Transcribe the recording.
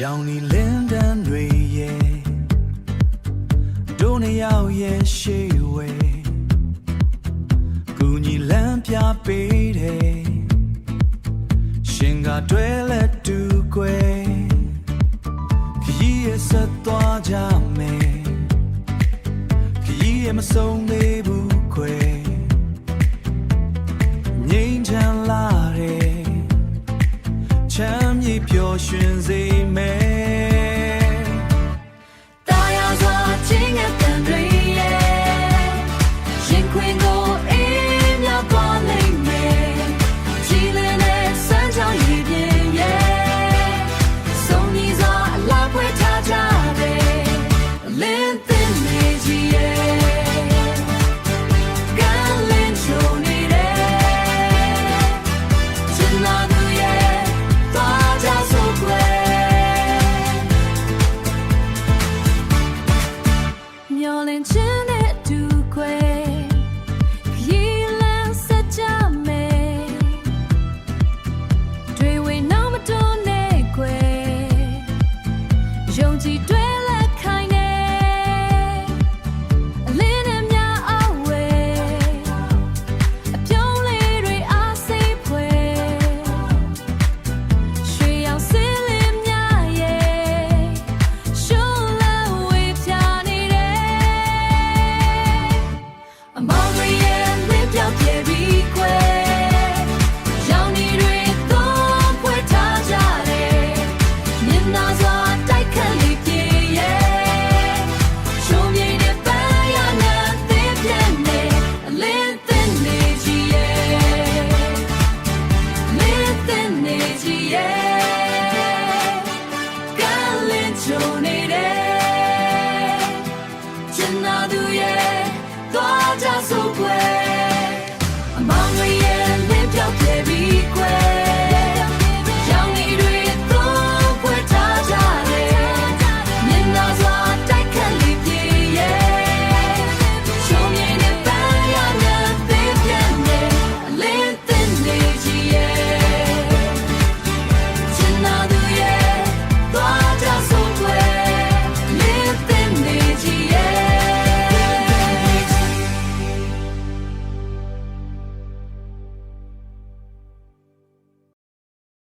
ရောင်နီလင်းတန်းတွေရဲ့တို့နှစ်ယောက်ရဲ့ရှေ့ဝဲကူညီလမ်းပြပေးတယ်ရှင်ကတွဲလက်တူကွယ်ခရီးရဲ့ဆက်သွားကြမယ်ခရီးရဲ့မဆုံးသေးဘူးကွယ်ငြိမ်းချမ်းလာတယ်ချမ်းမြေပျော်ရွှင်စေ